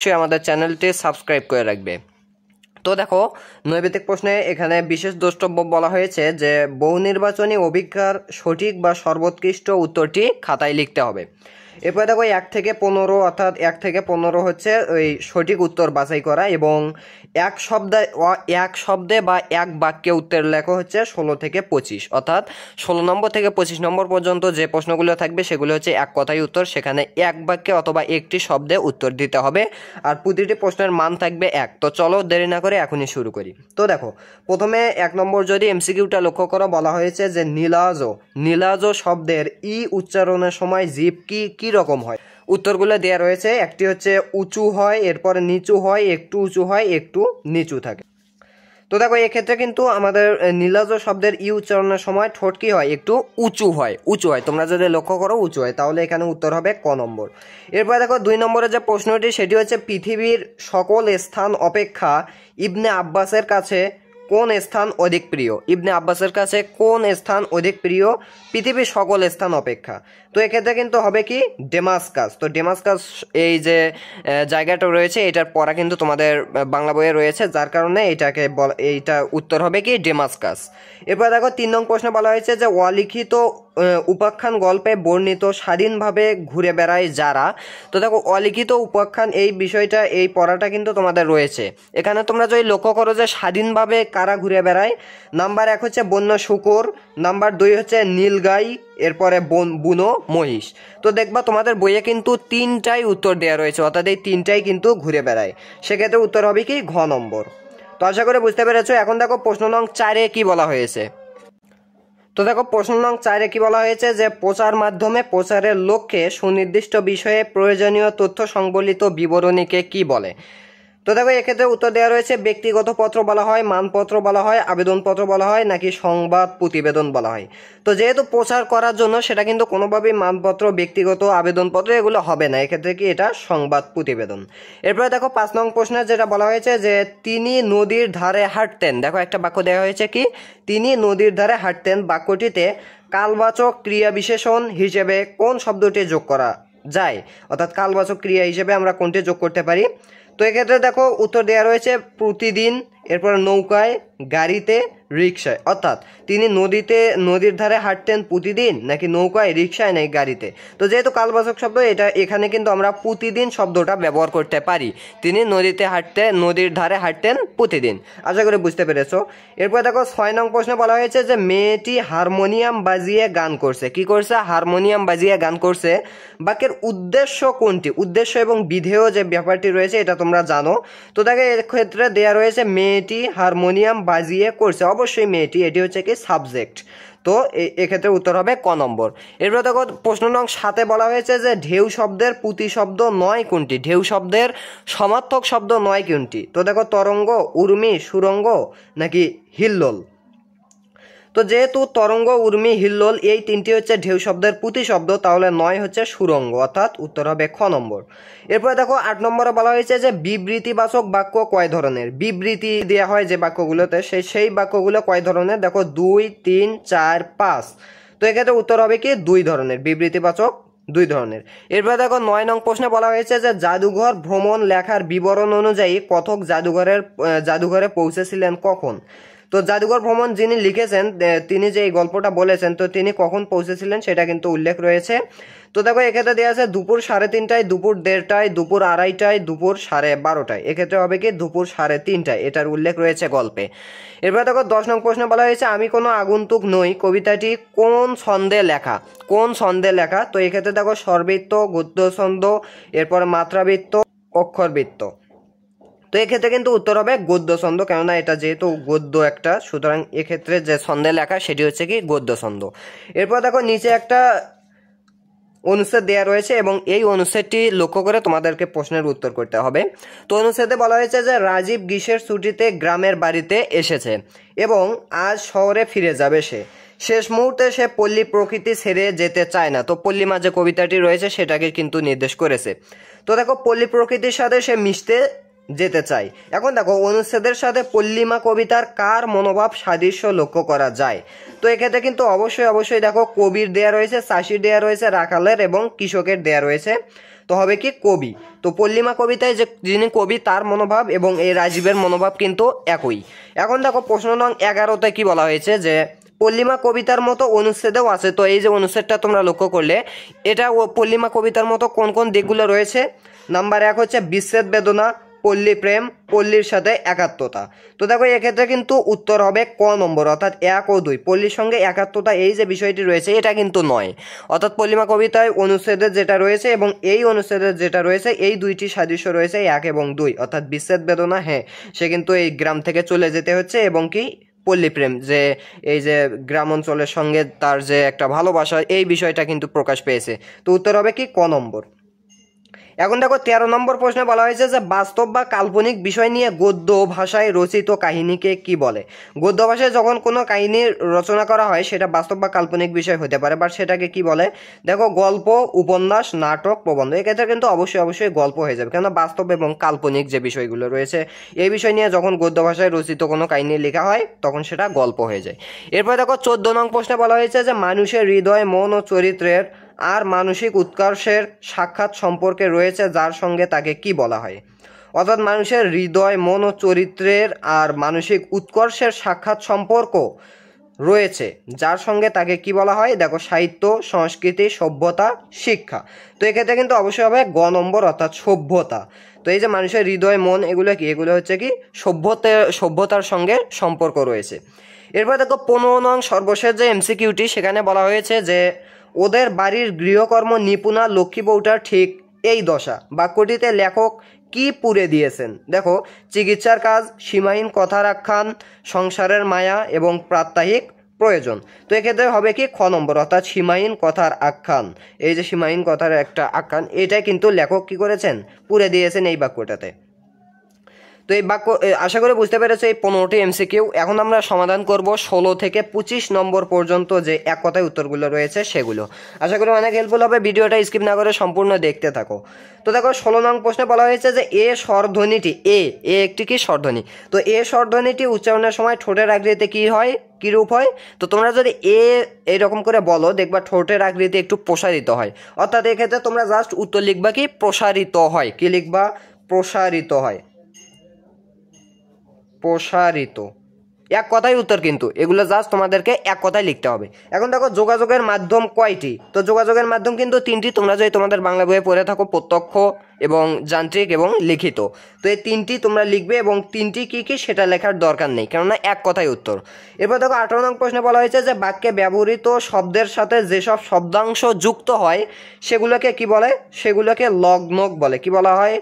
অবশ্যই আমাদের চ্যানেলটি সাবস্ক্রাইব করে রাখবে। তো দেখো, নৈবেদিক প্রশ্নে এখানে বিশেষ দ্রষ্টব্য বলা হয়েছে যে বহু নির্বাচনী অভিজ্ঞতার সঠিক বা সর্বোৎকৃষ্ট উত্তরটি খাতায় লিখতে হবে। এরপরে দেখো 1 থেকে 15, অর্থাৎ 1 থেকে 15 হচ্ছে ওই সঠিক উত্তর বাছাই করা, এবং এক শব্দে বা এক বাক্যে উত্তর লেখা হচ্ছে 16 থেকে 25, অর্থাৎ 16 নম্বর থেকে 25 নম্বর পর্যন্ত যে প্রশ্নগুলো থাকবে সেগুলো হচ্ছে এক কথায় উত্তর, সেখানে এক বাক্যে অথবা একটি শব্দে উত্তর দিতে হবে, আর প্রতিটি প্রশ্নের মান থাকবে 1। তো চলো দেরি না করে এখনই শুরু করি। তো দেখো, প্রথমে 1 নম্বর যদি এমসিকিউটা লক্ষ্য করো, বলা হয়েছে যে নীলাজ শব্দের উচ্চারণের সময় জিভ কি রকম হয়। উত্তরগুলো দেওয়া রয়েছে, একটি হচ্ছে উঁচু হয়, এরপরে নিচু হয়, একটু উঁচু হয়, একটু নিচু থাকে। তো দেখো, এক্ষেত্রে কিন্তু আমাদের নীলাজ শব্দের উচ্চারণের সময় ঠোঁট কি হয়, একটু উঁচু হয়। তোমরা যদি লক্ষ্য করো উঁচু হয়, তাহলে এখানে উত্তর হবে ক নম্বর। এরপর দেখো 2 নম্বরের যে প্রশ্নটি সেটি হচ্ছে পৃথিবীর সকল স্থান অপেক্ষা ইবনে আব্বাসের কাছে কোন স্থান অধিক প্রিয়। ইবনে আব্বাসের কাছে কোন স্থান অধিক প্রিয় পৃথিবীর সকল স্থান অপেক্ষা? তো এক্ষেত্রে কিন্তু হবে কি ডেমাস্কাস। তো ডেমাস্কাস এই যে জায়গাটা রয়েছে, এটার পড়া কিন্তু তোমাদের বাংলা বইয়ে রয়েছে, যার কারণে এইটা উত্তর হবে কি ডেমাস্কাস। এরপর দেখো 3 নং প্রশ্নে বলা হয়েছে যে অলিখিত উপাখ্যান গল্পে বর্ণিত স্বাধীনভাবে ঘুরে বেড়ায় যারা। তো দেখো, অলিখিত উপাখ্যান এই বিষয়টা, এই পড়াটা কিন্তু তোমাদের রয়েছে। এখানে তোমরা যদি লক্ষ্য করো যে স্বাধীনভাবে কারা ঘুরে বেড়ায়, নাম্বার 1 হচ্ছে বন্য শূকর, নাম্বার 2 হচ্ছে নীলগাই, এরপরে বুনো মহিষ। তো দেখবা তোমাদের বইয়ে কিন্তু 3টাই উত্তর দেওয়া রয়েছে, অর্থাৎ এই 3টাই কিন্তু ঘুরে বেড়ায়। সেক্ষেত্রে উত্তর হবে কি ঘ নম্বর। তো আশা করে বুঝতে পেরেছো। এখন দেখো প্রশ্ন নং 4-এ কি বলা হয়েছে। তো দেখো, প্রশ্ন নং 4-এ কি বলা হয়েছে যে প্রচার মাধ্যমে প্রচারের লক্ষ্যে সুনির্দিষ্ট বিষয়ে প্রয়োজনীয় তথ্য সংবলিত বিবরণীকে কি বলে। তো দেখো, এক্ষেত্রে উত্তর দেওয়া রয়েছে ব্যক্তিগত পত্র বলা হয়, মানপত্র বলা হয়, আবেদনপত্র বলা হয়, নাকি সংবাদ প্রতিবেদন বলা হয়। তো যেহেতু প্রচার করার জন্য, সেটা কিন্তু কোনোভাবেই মানপত্র, ব্যক্তিগত আবেদনপত্র এগুলো হবে না, এক্ষেত্রে কি এটা সংবাদ প্রতিবেদন। এরপরে দেখো 5 নং প্রশ্নে যেটা বলা হয়েছে যে তিনি নদীর ধারে হাঁটতেন। দেখো, একটা বাক্য দেওয়া হয়েছে কি তিনি নদীর ধারে হাঁটতেন। বাক্যটিতে কালবাচক ক্রিয়া বিশেষণ হিসেবে কোন শব্দটি যোগ করা যায়, অর্থাৎ কালবাচক ক্রিয়া হিসেবে আমরা কোনটি যোগ করতে পারি। তো এক্ষেত্রে দেখো উত্তর দেওয়া রয়েছে প্রতিদিন, এরপর নৌকায়, গাড়িতে, রিক্সায়। অর্থাৎ তিনি নদীর ধারে হাঁটতেন প্রতিদিন, নাকি নৌকায়, রিক্সায়, নাকি গাড়িতে। তো যেহেতু কালবাচক শব্দ, এখানে কিন্তু আমরা প্রতিদিন শব্দটা ব্যবহার করতে পারি। তিনি নদীর ধারে হাঁটতেন প্রতিদিন। আশা করি বুঝতে পেরেছো। এরপর দেখো 6 নং প্রশ্নে বলা হয়েছে যে মেয়েটি হারমোনিয়াম বাজিয়ে গান করছে। কি করছে? হারমোনিয়াম বাজিয়ে গান করছে। বাক্যের উদ্দেশ্য কোনটি? উদ্দেশ্য এবং বিধেয় যে ব্যাপারটি রয়েছে এটা তোমরা জানো। তো দেখো, এর ক্ষেত্রে দেয়া রয়েছে মেয়েটি হারমোনিয়াম বাজিয়ে করছে, অবশ্যই মেয়েটি, এটি হচ্ছে কি সাবজেক্ট। তো এক্ষেত্রে উত্তর হবে ক নম্বর। এরপর দেখো প্রশ্ন নং 7-এ বলা হয়েছে যে ঢেউ শব্দের প্রতিশব্দ নয় কোনটি। ঢেউ শব্দের সমার্থক শব্দ নয় কোনটি? তো দেখো, তরঙ্গ, উর্মি, সুরঙ্গ, নাকি হিল্লোল। তো যেহেতু তরঙ্গ, উর্মি, হিল্লোল এই 3টি হচ্ছে ঢেউ শব্দের প্রতিশব্দ, তাহলে 9 হচ্ছে সুরঙ্গ, অর্থাৎ উত্তর হবে খ নম্বর। এরপরে দেখো 8 নম্বরে বলা হয়েছে যে বিবৃতিবাচক বাক্য কয় ধরনের। বিবৃতি দেওয়া হয় যে বাক্যগুলোতে, সেই বাক্যগুলো কয় ধরনের? দেখো 2, 3, 4, 5। তো এক্ষেত্রে উত্তর হবে কি 2 ধরনের, বিবৃতিবাচক 2 ধরনের। এরপর দেখো 9 নং প্রশ্নে বলা হয়েছে যে জাদুঘর ভ্রমণ লেখার বিবরণ অনুযায়ী কথক জাদুঘরে পৌঁছেছিলেন কখন। তো জাদুঘর ভ্রমণ যিনি লিখেছেন, তিনি যে এই গল্পটা বলেছেন, তো তিনি কখন পৌঁছেছিলেন সেটা কিন্তু উল্লেখ রয়েছে। তো দেখো, এক্ষেত্রে দেওয়া আছে দুপুর 3:30টায়, দুপুর 1:30টায়, দুপুর 2:30টায়, দুপুর 12:30টায়। এক্ষেত্রে হবে কি দুপুর 3:30টায়, এটার উল্লেখ রয়েছে গল্পে। এরপর দেখো 10 নং প্রশ্ন বলা হয়েছে আমি কোনো আগন্তুক নই কবিতাটি কোন ছন্দে লেখা। কোন ছন্দে লেখা? তো এক্ষেত্রে দেখো স্বরবৃত্ত, গদ্য ছন্দ, এরপর মাত্রাবৃত্ত, অক্ষরবৃত্ত। তো এক্ষেত্রে কিন্তু উত্তর হবে গদ্য ছন্দ, কেননা এটা যেহেতু গদ্য একটা, সুতরাং এক্ষেত্রে যে ছন্দে লেখা সেটি হচ্ছে কি গদ্য ছন্দ। এরপর দেখো নিচে একটা অনুচ্ছেদ দেওয়া রয়েছে, এবং এই অনুচ্ছেদটি লক্ষ্য করে তোমাদেরকে প্রশ্নের উত্তর করতে হবে। তো অনুচ্ছেদে বলা হয়েছে যে রাজীব গ্রীষ্মের ছুটিতে গ্রামের বাড়িতে এসেছে এবং আজ শহরে ফিরে যাবে। শেষ মুহূর্তে সে পল্লী প্রকৃতি ছেড়ে যেতে চায় না। তো পল্লীমা যে কবিতাটি রয়েছে সেটাকে কিন্তু নির্দেশ করেছে। তো দেখো, পল্লী প্রকৃতির সাথে সে মিশতে যেতে চাই। এখন দেখো, অনুচ্ছেদের সাথে পল্লীমা কবিতার কার মনোভাব সাদৃশ্য লক্ষ্য করা যায়। তো এক্ষেত্রে কিন্তু অবশ্যই দেখো কবির দেয়া রয়েছে, চাষির দেয়া রয়েছে, রাখালের এবং কৃষকের দেয়া রয়েছে। তো হবে কি কবি। তো পল্লিমা কবিতায় যে যিনি কবি তার মনোভাব এবং এই রাজীবের মনোভাব কিন্তু একই। এখন দেখো প্রশ্ন নং 11তে কি বলা হয়েছে যে পল্লিমা কবিতার মতো অনুচ্ছেদেও আছে। তো এই যে অনুচ্ছেদটা তোমরা লক্ষ্য করলে এটা পল্লিমা কবিতার মতো কোন কোন দিকগুলো রয়েছে। নাম্বার 1 হচ্ছে বিচ্ছেদ বেদনা, পল্লী প্রেম, পল্লীর সাথে একাত্মতা। তো দেখো এক্ষেত্রে কিন্তু উত্তর হবে ক নম্বর, অর্থাৎ 1 ও 2। পল্লীর সঙ্গে একাত্মতা এই যে বিষয়টি রয়েছে এটা কিন্তু নয়, অর্থাৎ পল্লিমা কবিতায় অনুচ্ছেদের যেটা রয়েছে এবং এই অনুচ্ছেদের যেটা রয়েছে এই দুইটি সাদৃশ্য রয়েছে 1 এবং 2, অর্থাৎ বিচ্ছেদ বেদনা, হ্যাঁ সে কিন্তু এই গ্রাম থেকে চলে যেতে হচ্ছে, এবং কি পল্লী প্রেম যে এই যে গ্রাম অঞ্চলের সঙ্গে তার যে একটা ভালোবাসা এই বিষয়টা কিন্তু প্রকাশ পেয়েছে। তো উত্তর হবে কি ক নম্বর। এখন দেখো 13 নম্বর প্রশ্নে বলা হয়েছে যে বাস্তব বা কাল্পনিক বিষয় নিয়ে গদ্য ভাষায় রচিত কাহিনীকে কি বলে। গদ্য ভাষায় যখন কোনো কাহিনী রচনা করা হয় সেটা বাস্তব বা কাল্পনিক বিষয় হতে পারে, বাট সেটাকে কি বলে। দেখো গল্প, উপন্যাস, নাটক, প্রবন্ধ, এক্ষেত্রে কিন্তু অবশ্যই গল্প হয়ে যাবে, কেননা বাস্তব এবং কাল্পনিক যে বিষয়গুলো রয়েছে এই বিষয় নিয়ে যখন গদ্য ভাষায় রচিত কোনো কাহিনী লেখা হয় তখন সেটা গল্প হয়ে যায়। এরপর দেখো 14 নং প্রশ্নে বলা হয়েছে যে মানুষের হৃদয়, মন ও চরিত্রের আর মানসিক উৎকর্ষের সাক্ষাৎ সম্পর্কে রয়েছে যার সঙ্গে তাকে কি বলা হয়। অর্থাৎ মানুষের হৃদয়, মন ও চরিত্রের আর মানসিক উৎকর্ষের সাক্ষাৎ সম্পর্ক রয়েছে যার সঙ্গে তাকে কি বলা হয়। দেখো সাহিত্য, সংস্কৃতি, সভ্যতা, শিক্ষা। তো এক্ষেত্রে কিন্তু অবশ্যই হবে গ নম্বর, অর্থাৎ সভ্যতা। তো এই যে মানুষের হৃদয়, মন, এগুলো কি, এগুলো হচ্ছে কি সভ্যতার সঙ্গে সম্পর্ক রয়েছে। এরপর দেখো 15 নং সর্বশেষ যে এমসিকিউটি, সেখানে বলা হয়েছে যে ওদের বাড়ির গৃহকর্ম নিপুণা লক্ষ্মী বউটার ঠিক এই দশা বাক্যটিতে লেখক কি পুরে দিয়েছেন। দেখো চিকিৎসার কাজ, সীমাহীন কথার আখ্যান, সংসারের মায়া এবং প্রাত্যহিক প্রয়োজন। তো এক্ষেত্রে হবে কি খ নম্বর, অর্থাৎ সীমাহীন কথার আখ্যান। এই যে সীমাহীন কথার একটা আখ্যান, এটাই কিন্তু লেখক কি করেছেন, পুরে দিয়েছেন এই বাক্যটাতে। তো এই বাক্য আশা করি বুঝতে পেরেছো এই 15টি এমসিকিউ। এখন আমরা সমাধান করব 16 থেকে 25 নম্বর পর্যন্ত যে এক কথায় উত্তরগুলো রয়েছে সেগুলো। আশা করি অনেক হেল্পফুল হবে, ভিডিওটা স্কিপ না করে সম্পূর্ণ দেখতে থাকো। তো দেখো 16 নং প্রশ্নে বলা হয়েছে যে এ স্বরধ্বনিটি, এ একটি কি স্বরধ্বনি। তো এ স্বরধ্বনিটি উচ্চারণের সময় ঠোঁটের আকৃতিতে কি হয়, কি রূপ হয়। তো তোমরা যদি এইরকম করে বলো দেখবা ঠোঁটের আকৃতি একটু প্রসারিত হয়, অর্থাৎ এক্ষেত্রে তোমরা জাস্ট উত্তর লিখবা কি প্রসারিত হয়, কি লিখবা প্রসারিত হয়, প্রসারিত। এক কথাই উত্তর, কিন্তু এগুলো জাস্ট তোমাদেরকে এক কথায় লিখতে হবে। এখন দেখো যোগাযোগের মাধ্যম কয়টি। তো যোগাযোগের মাধ্যম কিন্তু 3টি, তোমরা যদি তোমাদের বাংলা বইয়ে পড়ে থাকো প্রত্যক্ষ এবং যান্ত্রিক এবং লিখিত। তো এই 3টি তোমরা লিখবে এবং 3টি কী কী সেটা লেখার দরকার নেই, কেননা এক কথাই উত্তর। এরপর দেখো 18 নং প্রশ্নে বলা হয়েছে যে বাক্যে ব্যবহৃত শব্দের সাথে যেসব শব্দাংশ যুক্ত হয় সেগুলোকে কি বলে, সেগুলোকে লগ্নক বলে। কি বলা হয়,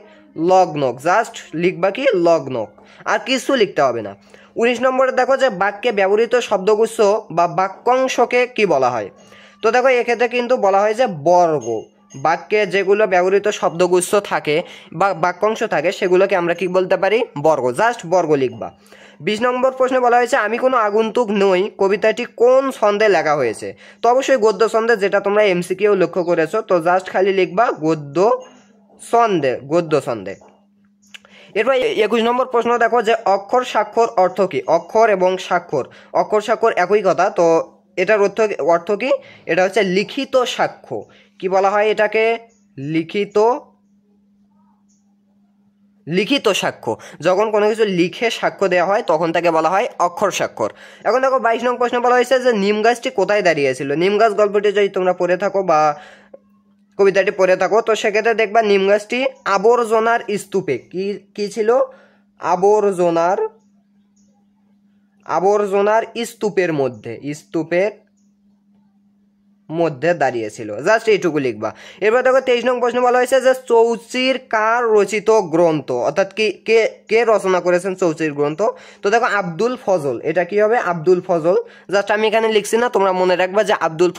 লগ্নক। জাস্ট লিখবা কি লগ্নক, আর কিছু লিখতে হবে না। 19 নম্বরে দেখো যে বাক্যে ব্যবহৃত শব্দগুচ্ছ বা বাক্যাংশকে কি বলা হয়। তো দেখো এক্ষেত্রে কিন্তু বলা হয় যে বর্গ। বাক্যে যেগুলো ব্যবহৃত শব্দগুচ্ছ থাকে বা বাক্যাংশ থাকে সেগুলোকে আমরা কি বলতে পারি, বর্গ। জাস্ট বর্গ লিখবা। 20 নম্বর প্রশ্নে বলা হয়েছে আমি কোনো আগন্তুক নই কবিতাটি কোন ছন্দে লেখা হয়েছে। তো অবশ্যই গদ্য ছন্দে, যেটা তোমরা এমসিকিউ লক্ষ্য করেছো। তো জাস্ট খালি লিখবা গদ্য ছন্দে, গদ্য ছন্দে। এরপর 21 নম্বর প্রশ্ন দেখো যে অক্ষর স্বাক্ষর অর্থ কি। অক্ষর এবং স্বাক্ষর, অক্ষর স্বাক্ষর একই কথা। তো এটার অর্থ কি, এটা হচ্ছে লিখিত সাক্ষ্য। কি বলা হয় এটাকে, লিখিত সাক্ষ্য। যখন কোনো কিছু লিখে সাক্ষ্য দেওয়া হয় তখন তাকে বলা হয় অক্ষর স্বাক্ষর। এখন দেখো 22 নং প্রশ্ন বলা হয়েছে যে নিম গাছটি কোথায় দাঁড়িয়েছিল। নিম গাছ গল্পটি যদি তোমরা পড়ে থাকো বা কবিতাটি পড়ে থাকো তো সেক্ষেত্রে দেখবা নিম গাছটি আবর্জনার স্তূপে, কি ছিল, আবর্জনার স্তূপের মধ্যে দাঁড়িয়েছিল। জাস্ট এইটুকু লিখবা। এরপর দেখো 23 নং প্রশ্ন বলা হয়েছে যে চৌচির কার রচিত গ্রন্থ, অর্থাৎ কে রচনা করেছেন চৌচির গ্রন্থ। তো দেখো আব্দুল ফজল, এটা কি হবে আব্দুল ফজল। জাস্ট আমি এখানে লিখছি না, তোমরা মনে রাখবা যে আব্দুল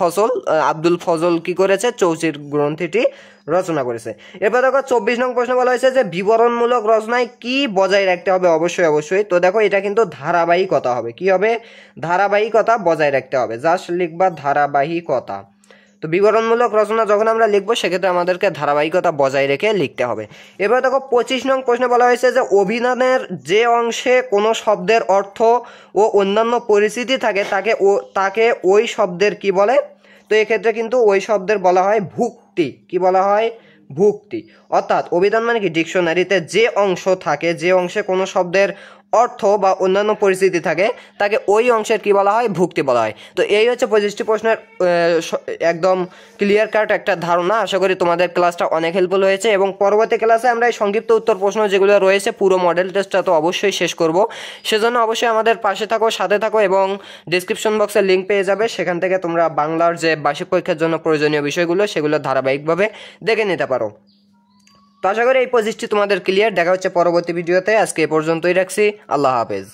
ফজল কি করেছে, চৌচির গ্রন্থটি রচনা করেছে। এরপর দেখো 24 নং প্রশ্ন বলা হয়েছে যে বিবরণমূলক রচনায় কি বজায় রাখতে হবে। অবশ্যই। তো দেখো এটা কিন্তু ধারাবাহিকতা হবে। কি হবে, ধারাবাহিকতা বজায় রাখতে হবে। জাস্ট লিখবা ধারাবাহিকতা। তো বিবরণমূলক রচনা যখন আমরা লিখবো সেক্ষেত্রে আমাদেরকে ধারাবাহিকতা বজায় রেখে লিখতে হবে। এবার দেখো 25 নং প্রশ্নে বলা হয়েছে যে অভিধানের যে অংশে কোনো শব্দের অর্থ ও অন্যান্য পরিস্থিতি থাকে তাকে ওই শব্দের কি বলে। তো এক্ষেত্রে কিন্তু ওই শব্দের বলা হয় ভুক্তি। কি বলা হয়, ভুক্তি। অর্থাৎ অভিধান মানে কি ডিকশনারিতে যে অংশ থাকে, যে অংশে কোনো শব্দের অর্থ বা অন্যান্য পরিস্থিতি থাকে তাকে ওই অংশের কি বলা হয়, ভুক্তি বলা হয়। তো এই হচ্ছে 25টি প্রশ্নের একদম ক্লিয়ার কাট একটা ধারণা। আশা করি তোমাদের ক্লাসটা অনেক হেল্পফুল হয়েছে এবং পরবর্তী ক্লাসে আমরা এই সংক্ষিপ্ত উত্তর প্রশ্ন যেগুলো রয়েছে পুরো মডেল টেস্টটা তো অবশ্যই শেষ করব। সেজন্য অবশ্যই আমাদের পাশে থাকো, সাথে থাকো এবং ডিসক্রিপশন বক্সে লিঙ্ক পেয়ে যাবে, সেখান থেকে তোমরা বাংলার যে বার্ষিক পরীক্ষার জন্য প্রয়োজনীয় বিষয়গুলো সেগুলো ধারাবাহিকভাবে দেখে নিতে পারো। তো আশা করি এই 25টি তোমাদের ক্লিয়ার। দেখা হচ্ছে পরবর্তী ভিডিওতে। আজকে এ পর্যন্তই রাখছি। আল্লাহ হাফেজ।